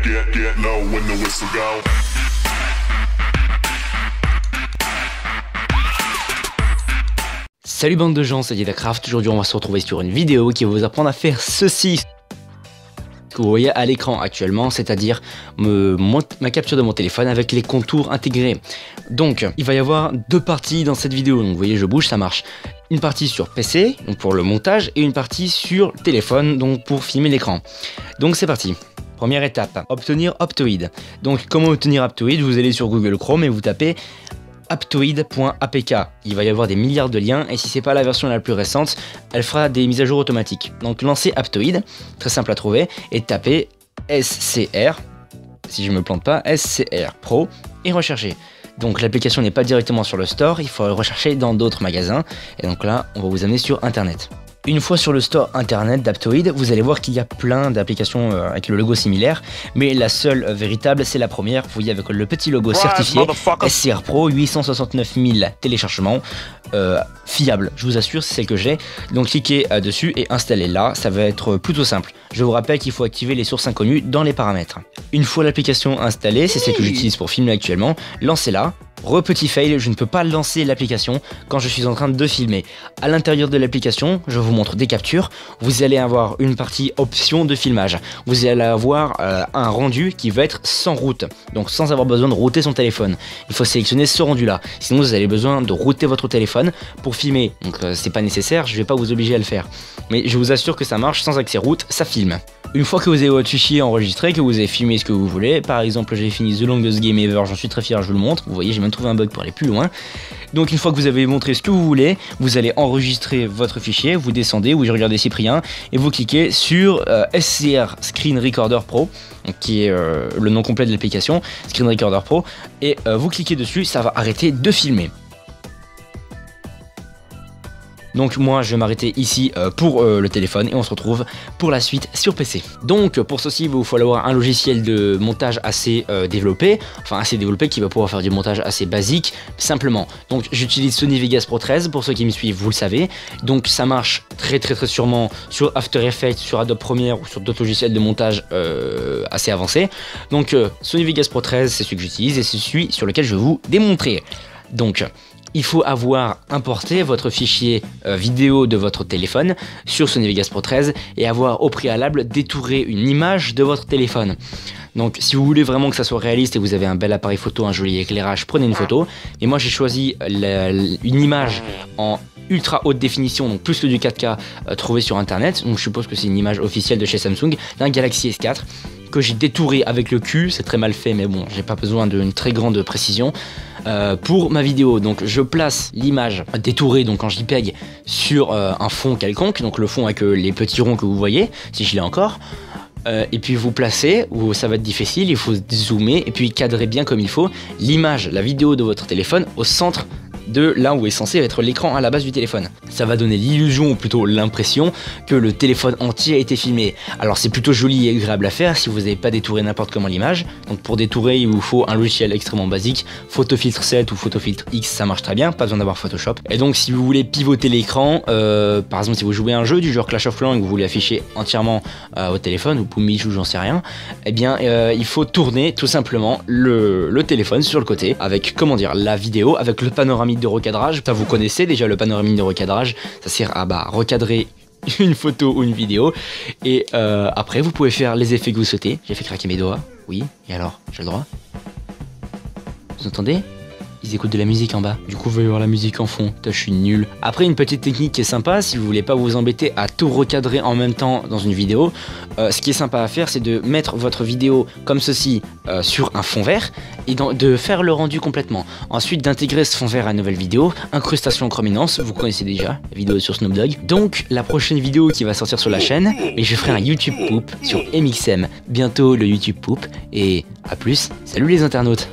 get low when the whistle go. Salut bande de gens, c'est Yedacraft. Aujourd'hui on va se retrouver sur une vidéo qui va vous apprendre à faire ceci que vous voyez à l'écran actuellement, c'est-à-dire ma capture de mon téléphone avec les contours intégrés. Donc il va y avoir deux parties dans cette vidéo, donc vous voyez je bouge, ça marche. Une partie sur PC, donc pour le montage, et une partie sur téléphone, donc pour filmer l'écran. Donc c'est parti. Première étape, obtenir Aptoide. Donc comment obtenir Aptoide? Vous allez sur Google Chrome et vous tapez aptoide.apk. Il va y avoir des milliards de liens et si c'est pas la version la plus récente, elle fera des mises à jour automatiques. Donc lancez Aptoide, très simple à trouver, et tapez SCR, si je me plante pas, SCR Pro, et recherchez. Donc l'application n'est pas directement sur le store, il faut le rechercher dans d'autres magasins, et donc là on va vous amener sur internet. Une fois sur le store internet d'Aptoide, vous allez voir qu'il y a plein d'applications avec le logo similaire, mais la seule véritable, c'est la première. Vous voyez avec le petit logo certifié, SCR Pro, 869 000 téléchargements, fiable, je vous assure, c'est celle que j'ai. Donc cliquez dessus et installez-la, ça va être plutôt simple. Je vous rappelle qu'il faut activer les sources inconnues dans les paramètres. Une fois l'application installée, c'est celle que j'utilise pour filmer actuellement, lancez-la. Petit fail, je ne peux pas lancer l'application quand je suis en train de filmer. À l'intérieur de l'application, je vous montre des captures. Vous allez avoir une partie option de filmage. Vous allez avoir un rendu qui va être sans route, donc sans avoir besoin de router son téléphone. Il faut sélectionner ce rendu là. Sinon vous avez besoin de router votre téléphone pour filmer. Donc c'est pas nécessaire, je vais pas vous obliger à le faire. Mais je vous assure que ça marche sans accès route, ça filme. Une fois que vous avez votre fichier enregistré, que vous avez filmé ce que vous voulez, par exemple j'ai fini The Longest Game Ever, j'en suis très fier, je vous le montre, vous voyez j'ai même trouvé un bug pour aller plus loin. Donc une fois que vous avez montré ce que vous voulez, vous allez enregistrer votre fichier, vous descendez, oui je regardais Cyprien, et vous cliquez sur SCR Screen Recorder Pro, qui est le nom complet de l'application, Screen Recorder Pro, et vous cliquez dessus, ça va arrêter de filmer. Donc moi je vais m'arrêter ici pour le téléphone et on se retrouve pour la suite sur PC. Donc pour ceci il vous faut avoir un logiciel de montage assez développé, qui va pouvoir faire du montage assez basique simplement. Donc j'utilise Sony Vegas Pro 13 pour ceux qui me suivent, vous le savez. Donc ça marche très sûrement sur After Effects, sur Adobe Premiere ou sur d'autres logiciels de montage assez avancés. Donc Sony Vegas Pro 13 c'est celui que j'utilise et c'est celui sur lequel je vais vous démontrer. Donc il faut avoir importé votre fichier vidéo de votre téléphone sur Sony Vegas Pro 13 et avoir au préalable détouré une image de votre téléphone. Donc si vous voulez vraiment que ça soit réaliste et que vous avez un bel appareil photo, un joli éclairage, prenez une photo. Et moi j'ai choisi une image en ultra haute définition, donc plus que du 4K trouvé sur internet. Donc je suppose que c'est une image officielle de chez Samsung, d'un Galaxy S4 que j'ai détouré avec le cul, c'est très mal fait mais bon j'ai pas besoin d'une très grande précision pour ma vidéo. Donc je place l'image détourée, donc en JPEG, sur un fond quelconque, donc le fond avec les petits ronds que vous voyez, si je l'ai encore. Et puis vous placez, ou ça va être difficile, il faut zoomer et puis cadrer bien comme il faut l'image, la vidéo de votre téléphone au centre de là où est censé être l'écran à la base du téléphone. Ça va donner l'illusion, ou plutôt l'impression, que le téléphone entier a été filmé. Alors c'est plutôt joli et agréable à faire si vous n'avez pas détouré n'importe comment l'image. Donc pour détourer il vous faut un logiciel extrêmement basique, Photofiltre 7 ou Photofiltre X, ça marche très bien, pas besoin d'avoir Photoshop. Et donc si vous voulez pivoter l'écran, par exemple si vous jouez à un jeu du genre Clash of Clans et que vous voulez afficher entièrement au téléphone, ou Poumich ou j'en sais rien, eh bien il faut tourner tout simplement le téléphone sur le côté avec, comment dire, la vidéo, avec le panoramique de recadrage. Ça vous connaissez déjà le panoramique de recadrage, ça sert à recadrer une photo ou une vidéo et après vous pouvez faire les effets que vous souhaitez. J'ai fait craquer mes doigts, oui, et alors, j'ai le droit? Vous entendez? Ils écoutent de la musique en bas. Du coup, vous allez voir la musique en fond. Je suis nul. Après, une petite technique qui est sympa, si vous voulez pas vous embêter à tout recadrer en même temps dans une vidéo, ce qui est sympa à faire, c'est de mettre votre vidéo comme ceci sur un fond vert et de faire le rendu complètement. Ensuite, d'intégrer ce fond vert à une nouvelle vidéo. Incrustation chrominance, vous connaissez déjà la vidéo sur Snoop Dogg. Donc, la prochaine vidéo qui va sortir sur la chaîne, et je ferai un YouTube Poop sur MXM. Bientôt le YouTube Poop. Et à plus. Salut les internautes.